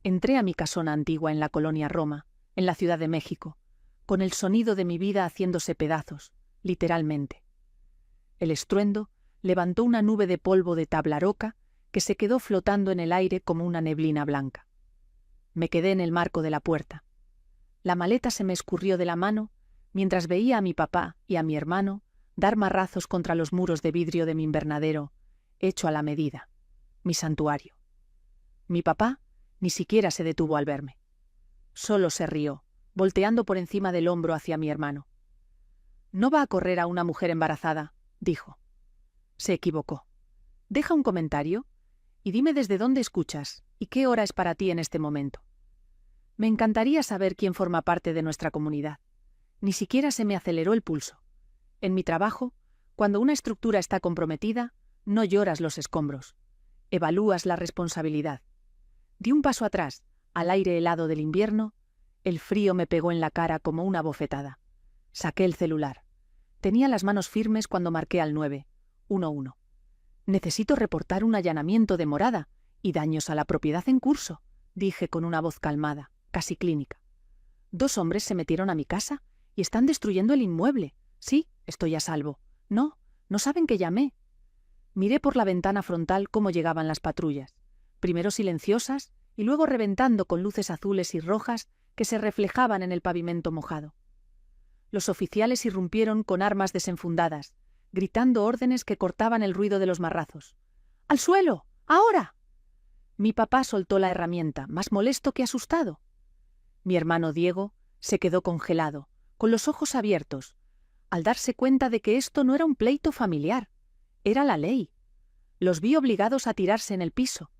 Entré a mi casona antigua en la colonia Roma, en la Ciudad de México, con el sonido de mi vida haciéndose pedazos, literalmente. El estruendo levantó una nube de polvo de tabla roca que se quedó flotando en el aire como una neblina blanca. Me quedé en el marco de la puerta. La maleta se me escurrió de la mano mientras veía a mi papá y a mi hermano dar marrazos contra los muros de vidrio de mi invernadero, hecho a la medida, mi santuario. Mi papá ni siquiera se detuvo al verme. Solo se rió, volteando por encima del hombro hacia mi hermano. «No va a correr a una mujer embarazada», dijo. Se equivocó. «Deja un comentario y dime desde dónde escuchas y qué hora es para ti en este momento. Me encantaría saber quién forma parte de nuestra comunidad. Ni siquiera se me aceleró el pulso. En mi trabajo, cuando una estructura está comprometida, no lloras los escombros. Evalúas la responsabilidad. Di un paso atrás, al aire helado del invierno. El frío me pegó en la cara como una bofetada. Saqué el celular. Tenía las manos firmes cuando marqué al 911. «Necesito reportar un allanamiento de morada y daños a la propiedad en curso», dije con una voz calmada, casi clínica. «2 hombres se metieron a mi casa y están destruyendo el inmueble. Sí, estoy a salvo. No saben que llamé». Miré por la ventana frontal cómo llegaban las patrullas, primero silenciosas y luego reventando con luces azules y rojas que se reflejaban en el pavimento mojado. Los oficiales irrumpieron con armas desenfundadas, gritando órdenes que cortaban el ruido de los marrazos. «¡Al suelo! ¡Ahora!». Mi papá soltó la herramienta, más molesto que asustado. Mi hermano Diego se quedó congelado, con los ojos abiertos, al darse cuenta de que esto no era un pleito familiar, era la ley. Los vi obligados a tirarse en el piso,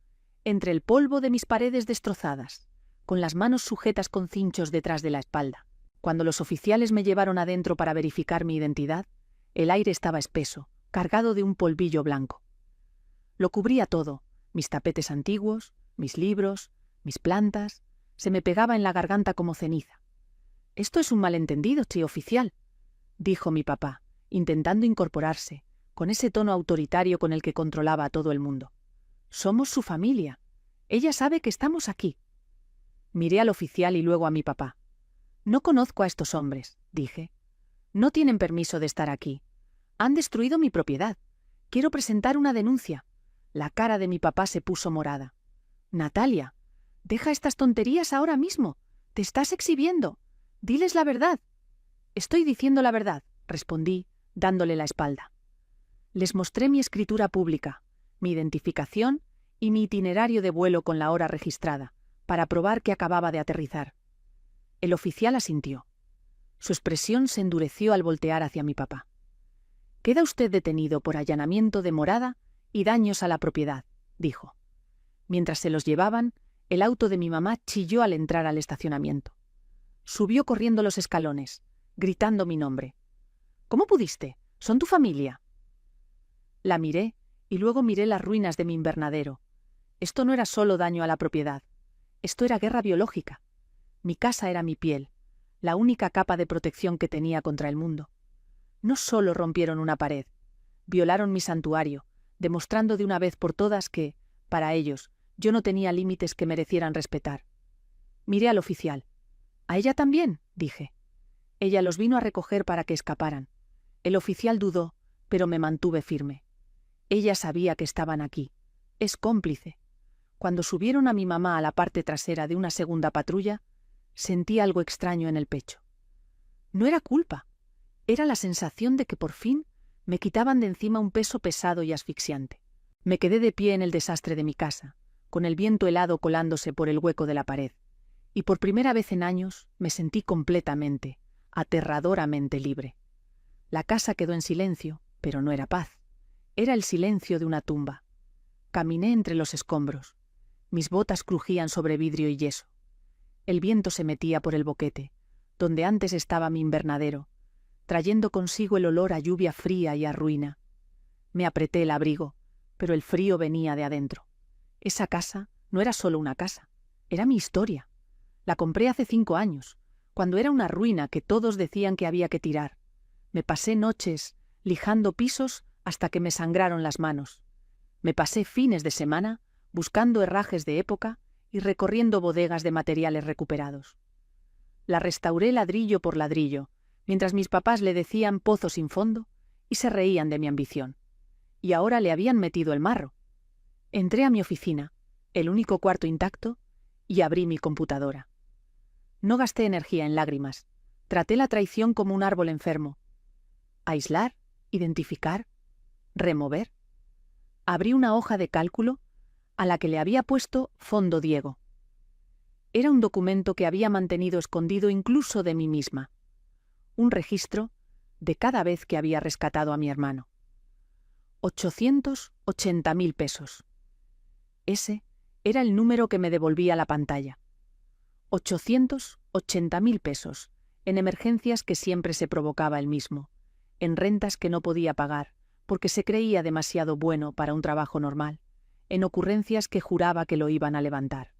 entre el polvo de mis paredes destrozadas, con las manos sujetas con cinchos detrás de la espalda. Cuando los oficiales me llevaron adentro para verificar mi identidad, el aire estaba espeso, cargado de un polvillo blanco. Lo cubría todo, mis tapetes antiguos, mis libros, mis plantas, se me pegaba en la garganta como ceniza. «Esto es un malentendido, sí, oficial», dijo mi papá, intentando incorporarse, con ese tono autoritario con el que controlaba a todo el mundo. «Somos su familia. Ella sabe que estamos aquí». Miré al oficial y luego a mi papá. «No conozco a estos hombres», dije. «No tienen permiso de estar aquí. Han destruido mi propiedad. Quiero presentar una denuncia». La cara de mi papá se puso morada. «Natalia, deja estas tonterías ahora mismo. Te estás exhibiendo. Diles la verdad». «Estoy diciendo la verdad», respondí, dándole la espalda. Les mostré mi escritura pública, mi identificación y mi itinerario de vuelo con la hora registrada, para probar que acababa de aterrizar. El oficial asintió. Su expresión se endureció al voltear hacia mi papá. «Queda usted detenido por allanamiento de morada y daños a la propiedad», dijo. Mientras se los llevaban, el auto de mi mamá chilló al entrar al estacionamiento. Subió corriendo los escalones, gritando mi nombre. «¿Cómo pudiste? Son tu familia». La miré y luego miré las ruinas de mi invernadero. Esto no era solo daño a la propiedad. Esto era guerra biológica. Mi casa era mi piel, la única capa de protección que tenía contra el mundo. No solo rompieron una pared, violaron mi santuario, demostrando de una vez por todas que, para ellos, yo no tenía límites que merecieran respetar. Miré al oficial. «¿A ella también?», dije. Ella los vino a recoger para que escaparan. El oficial dudó, pero me mantuve firme. Ella sabía que estaban aquí. Es cómplice. Cuando subieron a mi mamá a la parte trasera de una segunda patrulla, sentí algo extraño en el pecho. No era culpa. Era la sensación de que por fin me quitaban de encima un peso pesado y asfixiante. Me quedé de pie en el desastre de mi casa, con el viento helado colándose por el hueco de la pared, y por primera vez en años me sentí completamente, aterradoramente libre. La casa quedó en silencio, pero no era paz. Era el silencio de una tumba. Caminé entre los escombros. Mis botas crujían sobre vidrio y yeso. El viento se metía por el boquete, donde antes estaba mi invernadero, trayendo consigo el olor a lluvia fría y a ruina. Me apreté el abrigo, pero el frío venía de adentro. Esa casa no era solo una casa, era mi historia. La compré hace 5 años, cuando era una ruina que todos decían que había que tirar. Me pasé noches lijando pisos hasta que me sangraron las manos. Me pasé fines de semana buscando herrajes de época y recorriendo bodegas de materiales recuperados. La restauré ladrillo por ladrillo, mientras mis papás le decían pozo sin fondo y se reían de mi ambición. Y ahora le habían metido el marro. Entré a mi oficina, el único cuarto intacto, y abrí mi computadora. No gasté energía en lágrimas. Traté la traición como un árbol enfermo. Aislar, identificar, remover. Abrí una hoja de cálculo a la que le había puesto Fondo Diego. Era un documento que había mantenido escondido incluso de mí misma. Un registro de cada vez que había rescatado a mi hermano. 880.000 pesos. Ese era el número que me devolvía la pantalla. 880.000 pesos, en emergencias que siempre se provocaba él mismo, en rentas que no podía pagar, porque se creía demasiado bueno para un trabajo normal, en ocurrencias que juraba que lo iban a levantar.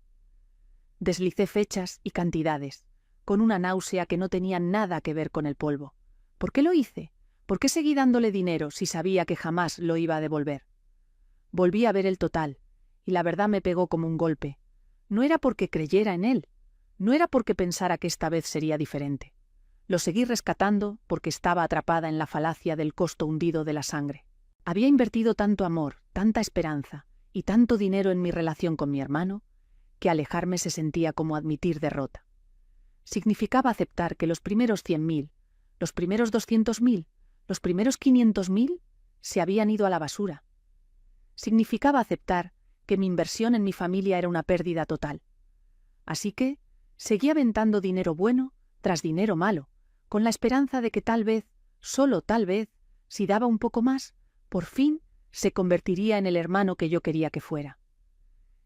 Deslicé fechas y cantidades, con una náusea que no tenía nada que ver con el polvo. ¿Por qué lo hice? ¿Por qué seguí dándole dinero si sabía que jamás lo iba a devolver? Volví a ver el total, y la verdad me pegó como un golpe. No era porque creyera en él, no era porque pensara que esta vez sería diferente. Lo seguí rescatando porque estaba atrapada en la falacia del costo hundido de la sangre. Había invertido tanto amor, tanta esperanza y tanto dinero en mi relación con mi hermano, que alejarme se sentía como admitir derrota. Significaba aceptar que los primeros 100.000, los primeros 200.000, los primeros 500.000 se habían ido a la basura. Significaba aceptar que mi inversión en mi familia era una pérdida total. Así que seguí aventando dinero bueno tras dinero malo, con la esperanza de que tal vez, solo tal vez, si daba un poco más, por fin se convertiría en el hermano que yo quería que fuera.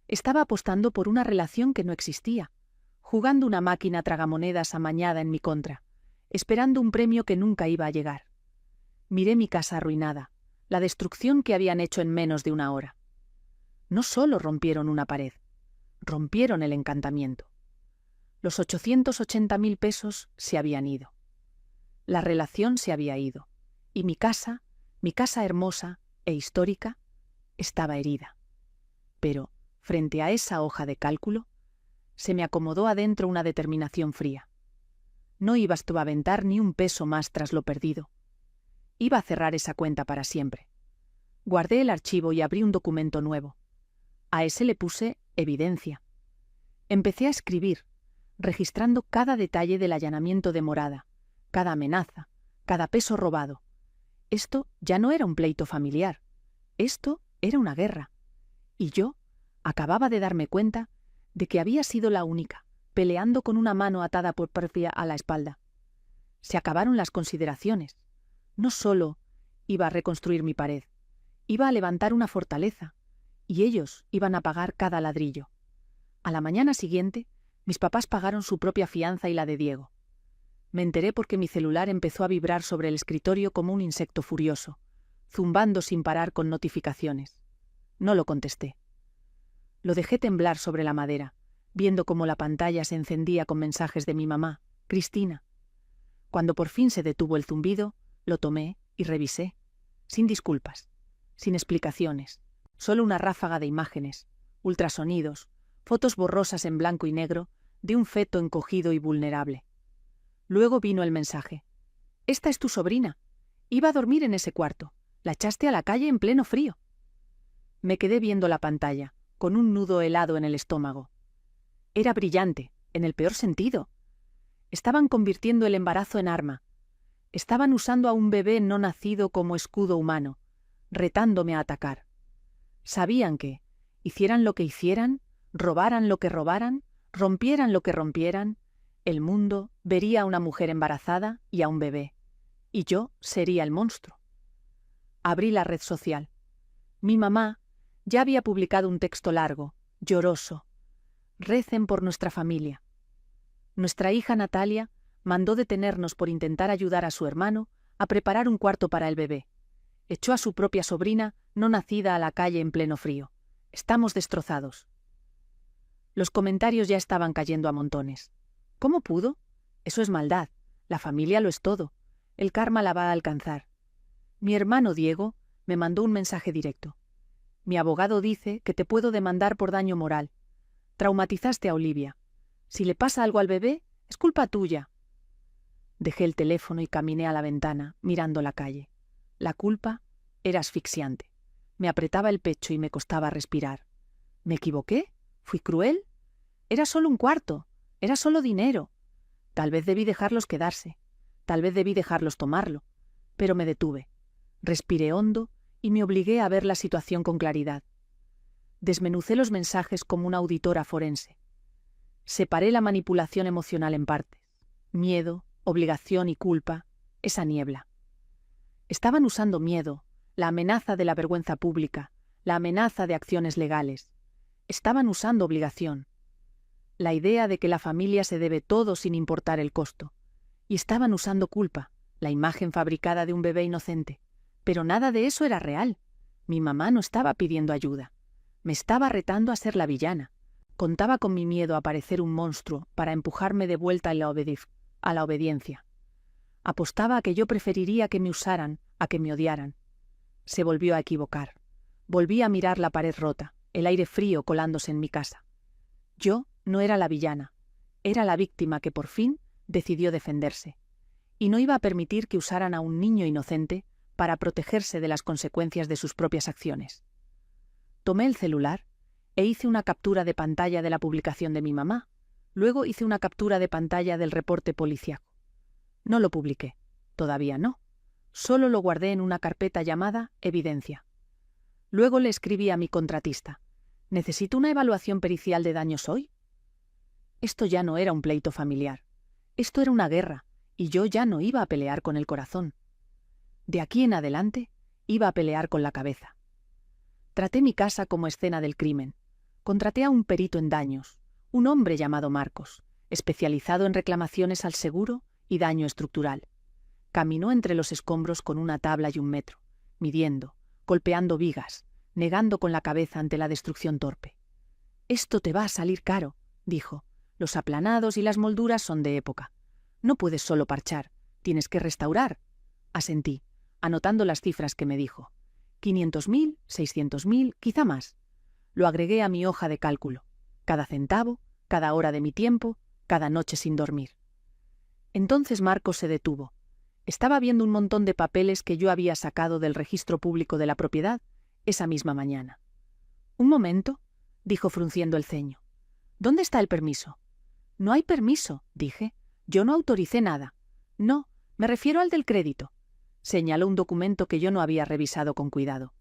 Estaba apostando por una relación que no existía, jugando una máquina tragamonedas amañada en mi contra, esperando un premio que nunca iba a llegar. Miré mi casa arruinada, la destrucción que habían hecho en menos de una hora. No solo rompieron una pared, rompieron el encantamiento. Los 880.000 pesos se habían ido. La relación se había ido, y mi casa hermosa e histórica, estaba herida. Pero, frente a esa hoja de cálculo, se me acomodó adentro una determinación fría. No ibas tú a aventar ni un peso más tras lo perdido. Iba a cerrar esa cuenta para siempre. Guardé el archivo y abrí un documento nuevo. A ese le puse evidencia. Empecé a escribir, registrando cada detalle del allanamiento de morada, cada amenaza, cada peso robado. Esto ya no era un pleito familiar. Esto era una guerra. Y yo acababa de darme cuenta de que había sido la única, peleando con una mano atada por perfia a la espalda. Se acabaron las consideraciones. No solo iba a reconstruir mi pared, iba a levantar una fortaleza, y ellos iban a pagar cada ladrillo. A la mañana siguiente, mis papás pagaron su propia fianza y la de Diego. Me enteré porque mi celular empezó a vibrar sobre el escritorio como un insecto furioso, zumbando sin parar con notificaciones. No lo contesté. Lo dejé temblar sobre la madera, viendo cómo la pantalla se encendía con mensajes de mi mamá, Cristina. Cuando por fin se detuvo el zumbido, lo tomé y revisé, sin disculpas, sin explicaciones, solo una ráfaga de imágenes, ultrasonidos, fotos borrosas en blanco y negro de un feto encogido y vulnerable. Luego vino el mensaje. «Esta es tu sobrina. Iba a dormir en ese cuarto. La echaste a la calle en pleno frío». Me quedé viendo la pantalla, con un nudo helado en el estómago. Era brillante, en el peor sentido. Estaban convirtiendo el embarazo en arma. Estaban usando a un bebé no nacido como escudo humano, retándome a atacar. Sabían que, hicieran lo que hicieran, robaran lo que robaran, rompieran lo que rompieran, el mundo vería a una mujer embarazada y a un bebé, y yo sería el monstruo. Abrí la red social. Mi mamá ya había publicado un texto largo, lloroso. «Recen por nuestra familia». Nuestra hija Natalia mandó detenernos por intentar ayudar a su hermano a preparar un cuarto para el bebé. Echó a su propia sobrina no nacida a la calle en pleno frío. Estamos destrozados. Los comentarios ya estaban cayendo a montones. ¿Cómo pudo? Eso es maldad. La familia lo es todo. El karma la va a alcanzar. Mi hermano Diego me mandó un mensaje directo. «Mi abogado dice que te puedo demandar por daño moral. Traumatizaste a Olivia. Si le pasa algo al bebé, es culpa tuya. Dejé el teléfono y caminé a la ventana, mirando la calle. La culpa era asfixiante. Me apretaba el pecho y me costaba respirar. ¿Me equivoqué? ¿Fui cruel? Era solo un cuarto. Era solo dinero. Tal vez debí dejarlos quedarse. Tal vez debí dejarlos tomarlo. Pero me detuve. Respiré hondo y me obligué a ver la situación con claridad. Desmenucé los mensajes como una auditora forense. Separé la manipulación emocional en partes. Miedo, obligación y culpa, esa niebla. Estaban usando miedo, la amenaza de la vergüenza pública, la amenaza de acciones legales. Estaban usando obligación. La idea de que la familia se debe todo sin importar el costo. Y estaban usando culpa, la imagen fabricada de un bebé inocente. Pero nada de eso era real. Mi mamá no estaba pidiendo ayuda. Me estaba retando a ser la villana. Contaba con mi miedo a parecer un monstruo para empujarme de vuelta a la obediencia. Apostaba a que yo preferiría que me usaran a que me odiaran. Se volvió a equivocar. Volví a mirar la pared rota, el aire frío colándose en mi casa. Yo no era la villana. Era la víctima que por fin decidió defenderse. Y no iba a permitir que usaran a un niño inocente para protegerse de las consecuencias de sus propias acciones. Tomé el celular e hice una captura de pantalla de la publicación de mi mamá. Luego hice una captura de pantalla del reporte policíaco. No lo publiqué. Todavía no. Solo lo guardé en una carpeta llamada Evidencia. Luego le escribí a mi contratista. ¿Necesito una evaluación pericial de daños hoy? Esto ya no era un pleito familiar. Esto era una guerra, y yo ya no iba a pelear con el corazón. De aquí en adelante, iba a pelear con la cabeza. Traté mi casa como escena del crimen. Contraté a un perito en daños, un hombre llamado Marcos, especializado en reclamaciones al seguro y daño estructural. Caminó entre los escombros con una tabla y un metro, midiendo, golpeando vigas, negando con la cabeza ante la destrucción torpe. «Esto te va a salir caro», dijo. «Los aplanados y las molduras son de época. No puedes solo parchar, tienes que restaurar». Asentí, anotando las cifras que me dijo. 500.000, 600.000, quizá más. Lo agregué a mi hoja de cálculo. Cada centavo, cada hora de mi tiempo, cada noche sin dormir. Entonces Marcos se detuvo. Estaba viendo un montón de papeles que yo había sacado del registro público de la propiedad esa misma mañana. «Un momento», dijo frunciendo el ceño. «¿Dónde está el permiso?» «No hay permiso», dije. «Yo no autoricé nada». «No, me refiero al del crédito». Señaló un documento que yo no había revisado con cuidado.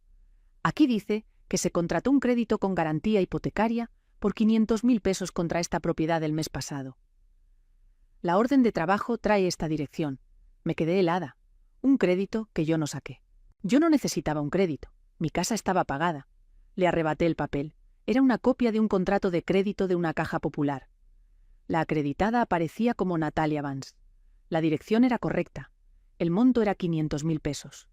«Aquí dice que se contrató un crédito con garantía hipotecaria por 500.000 pesos contra esta propiedad el mes pasado. La orden de trabajo trae esta dirección». Me quedé helada. Un crédito que yo no saqué. Yo no necesitaba un crédito. Mi casa estaba pagada. Le arrebaté el papel. Era una copia de un contrato de crédito de una caja popular. La acreditada aparecía como Natalia Vance. La dirección era correcta. El monto era 500.000 pesos.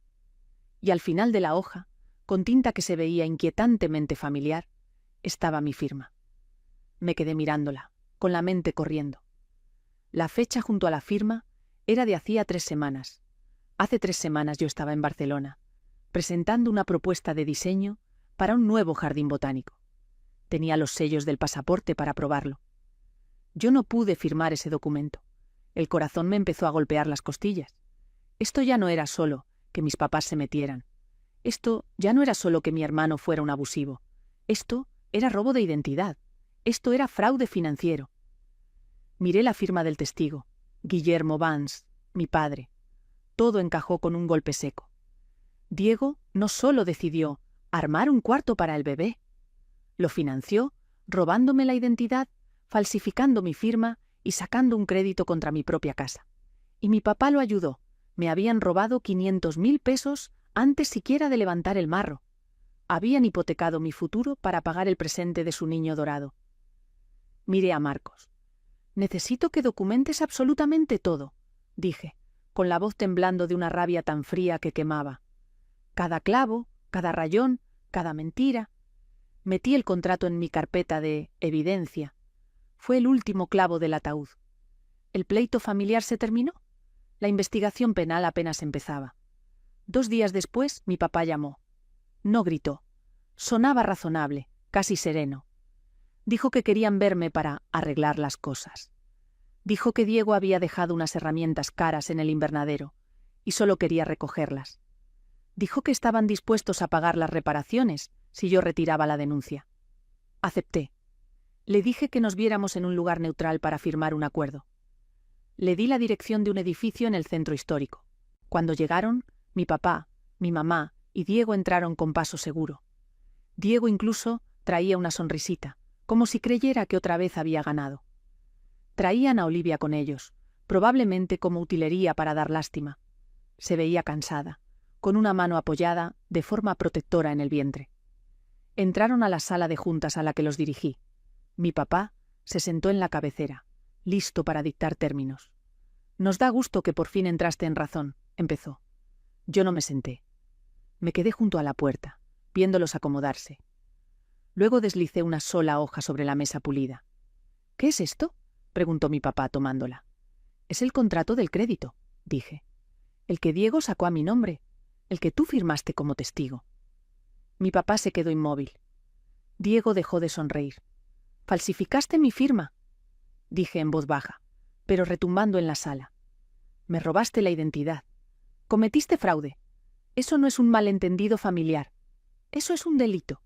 Y al final de la hoja, con tinta que se veía inquietantemente familiar, estaba mi firma. Me quedé mirándola, con la mente corriendo. La fecha junto a la firma era de hacía 3 semanas. Hace 3 semanas yo estaba en Barcelona, presentando una propuesta de diseño para un nuevo jardín botánico. Tenía los sellos del pasaporte para probarlo. Yo no pude firmar ese documento. El corazón me empezó a golpear las costillas. Esto ya no era solo que mis papás se metieran. Esto ya no era solo que mi hermano fuera un abusivo. Esto era robo de identidad. Esto era fraude financiero. Miré la firma del testigo. Guillermo Vance, mi padre. Todo encajó con un golpe seco. Diego no solo decidió armar un cuarto para el bebé, lo financió robándome la identidad, falsificando mi firma y sacando un crédito contra mi propia casa. Y mi papá lo ayudó. Me habían robado 500.000 pesos antes siquiera de levantar el marro. Habían hipotecado mi futuro para pagar el presente de su niño dorado. Miré a Marcos. «Necesito que documentes absolutamente todo», dije, con la voz temblando de una rabia tan fría que quemaba. Cada clavo, cada rayón, cada mentira. Metí el contrato en mi carpeta de evidencia. Fue el último clavo del ataúd. ¿El pleito familiar se terminó? La investigación penal apenas empezaba. 2 días después, mi papá llamó. No gritó. Sonaba razonable, casi sereno. Dijo que querían verme para arreglar las cosas. Dijo que Diego había dejado unas herramientas caras en el invernadero y solo quería recogerlas. Dijo que estaban dispuestos a pagar las reparaciones si yo retiraba la denuncia. Acepté. Le dije que nos viéramos en un lugar neutral para firmar un acuerdo. Le di la dirección de un edificio en el centro histórico. Cuando llegaron, mi papá, mi mamá y Diego entraron con paso seguro. Diego incluso traía una sonrisita, como si creyera que otra vez había ganado. Traían a Olivia con ellos, probablemente como utilería para dar lástima. Se veía cansada, con una mano apoyada de forma protectora en el vientre. Entraron a la sala de juntas a la que los dirigí. Mi papá se sentó en la cabecera, listo para dictar términos. «Nos da gusto que por fin entraste en razón», empezó. Yo no me senté. Me quedé junto a la puerta, viéndolos acomodarse. Luego deslicé una sola hoja sobre la mesa pulida. «¿Qué es esto?», preguntó mi papá tomándola. «Es el contrato del crédito», dije. «El que Diego sacó a mi nombre, el que tú firmaste como testigo». Mi papá se quedó inmóvil. Diego dejó de sonreír. «¿Falsificaste mi firma?», dije en voz baja, pero retumbando en la sala. «Me robaste la identidad. Cometiste fraude. Eso no es un malentendido familiar. Eso es un delito».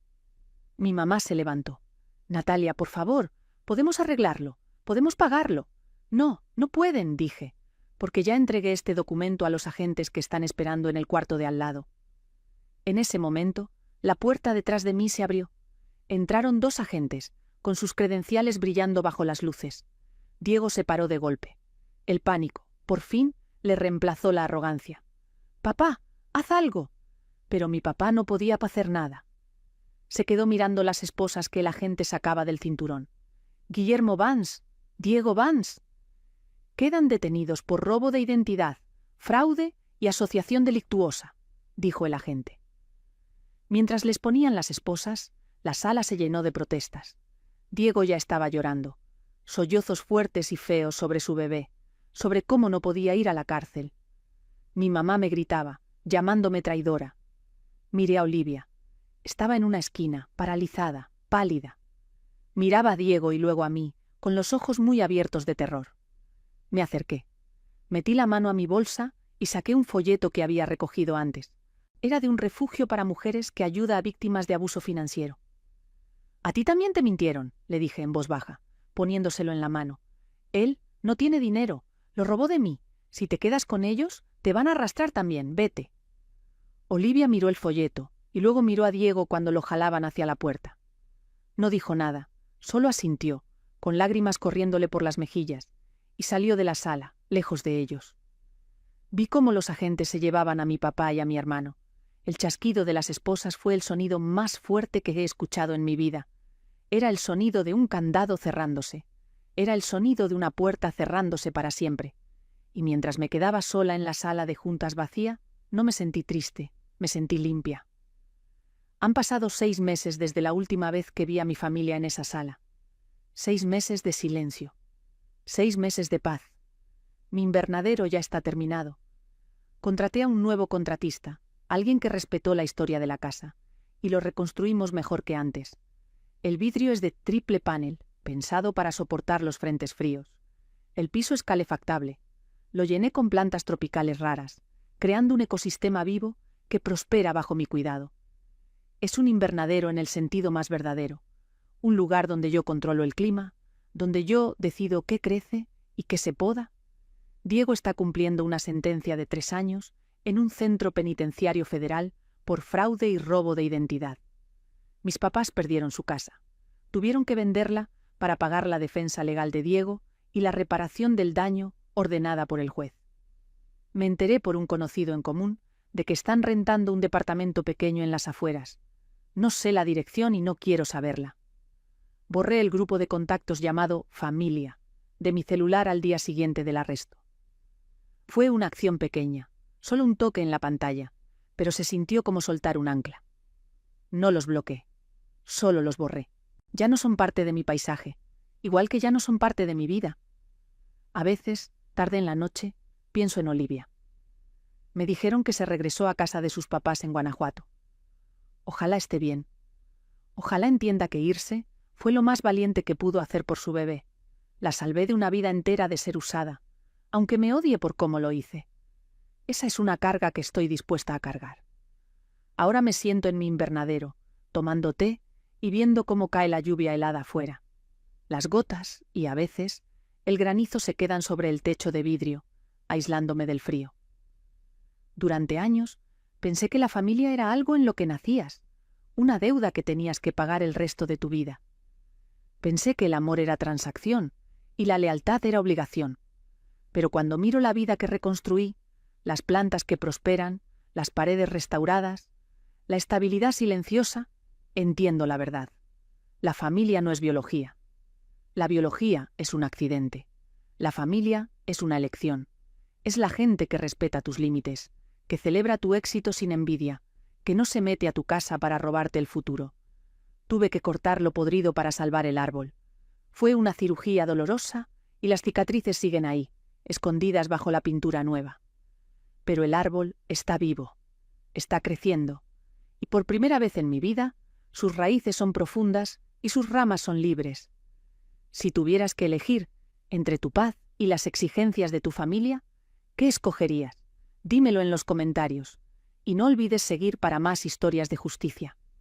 Mi mamá se levantó. «Natalia, por favor, podemos arreglarlo. Podemos pagarlo». «No, no pueden», dije, porque ya entregué este documento a los agentes que están esperando en el cuarto de al lado. En ese momento, la puerta detrás de mí se abrió. Entraron 2 agentes, con sus credenciales brillando bajo las luces. Diego se paró de golpe. El pánico, por fin, le reemplazó la arrogancia. «Papá, haz algo». Pero mi papá no podía hacer nada. Se quedó mirando las esposas que el agente sacaba del cinturón. «Guillermo Vance, Diego Vance. Quedan detenidos por robo de identidad, fraude y asociación delictuosa», dijo el agente. Mientras les ponían las esposas, la sala se llenó de protestas. Diego ya estaba llorando. Sollozos fuertes y feos sobre su bebé, sobre cómo no podía ir a la cárcel. Mi mamá me gritaba, llamándome traidora. Miré a Olivia. Estaba en una esquina, paralizada, pálida. Miraba a Diego y luego a mí, con los ojos muy abiertos de terror. Me acerqué. Metí la mano a mi bolsa y saqué un folleto que había recogido antes. Era de un refugio para mujeres que ayuda a víctimas de abuso financiero. «A ti también te mintieron», le dije en voz baja, poniéndoselo en la mano. «Él no tiene dinero, lo robó de mí. Si te quedas con ellos, te van a arrastrar también, vete». Olivia miró el folleto y luego miró a Diego cuando lo jalaban hacia la puerta. No dijo nada, solo asintió, con lágrimas corriéndole por las mejillas, y salió de la sala, lejos de ellos. Vi cómo los agentes se llevaban a mi papá y a mi hermano. El chasquido de las esposas fue el sonido más fuerte que he escuchado en mi vida. Era el sonido de un candado cerrándose. Era el sonido de una puerta cerrándose para siempre. Y mientras me quedaba sola en la sala de juntas vacía, no me sentí triste, me sentí limpia. Han pasado 6 meses desde la última vez que vi a mi familia en esa sala. 6 meses de silencio. 6 meses de paz. Mi invernadero ya está terminado. Contraté a un nuevo contratista, alguien que respetó la historia de la casa, y lo reconstruimos mejor que antes. El vidrio es de triple panel, pensado para soportar los frentes fríos. El piso es calefactable. Lo llené con plantas tropicales raras, creando un ecosistema vivo que prospera bajo mi cuidado. Es un invernadero en el sentido más verdadero, un lugar donde yo controlo el clima, donde yo decido qué crece y qué se poda. Diego está cumpliendo una sentencia de 3 años en un centro penitenciario federal por fraude y robo de identidad. Mis papás perdieron su casa. Tuvieron que venderla para pagar la defensa legal de Diego y la reparación del daño ordenada por el juez. Me enteré por un conocido en común de que están rentando un departamento pequeño en las afueras. No sé la dirección y no quiero saberla. Borré el grupo de contactos llamado Familia de mi celular al día siguiente del arresto. Fue una acción pequeña, solo un toque en la pantalla, pero se sintió como soltar un ancla. No los bloqueé, solo los borré. Ya no son parte de mi paisaje, igual que ya no son parte de mi vida. A veces, tarde en la noche, pienso en Olivia. Me dijeron que se regresó a casa de sus papás en Guanajuato. Ojalá esté bien. Ojalá entienda que irse Fue lo más valiente que pudo hacer por su bebé. La salvé de una vida entera de ser usada, aunque me odie por cómo lo hice. Esa es una carga que estoy dispuesta a cargar. Ahora me siento en mi invernadero, tomando té y viendo cómo cae la lluvia helada afuera. Las gotas, y a veces, el granizo se quedan sobre el techo de vidrio, aislándome del frío. Durante años, pensé que la familia era algo en lo que nacías, una deuda que tenías que pagar el resto de tu vida. Pensé que el amor era transacción y la lealtad era obligación. Pero cuando miro la vida que reconstruí, las plantas que prosperan, las paredes restauradas, la estabilidad silenciosa, entiendo la verdad. La familia no es biología. La biología es un accidente. La familia es una elección. Es la gente que respeta tus límites, que celebra tu éxito sin envidia, que no se mete a tu casa para robarte el futuro. Tuve que cortar lo podrido para salvar el árbol. Fue una cirugía dolorosa y las cicatrices siguen ahí, escondidas bajo la pintura nueva. Pero el árbol está vivo, está creciendo, y por primera vez en mi vida, sus raíces son profundas y sus ramas son libres. Si tuvieras que elegir entre tu paz y las exigencias de tu familia, ¿qué escogerías? Dímelo en los comentarios, y no olvides seguir para más historias de justicia.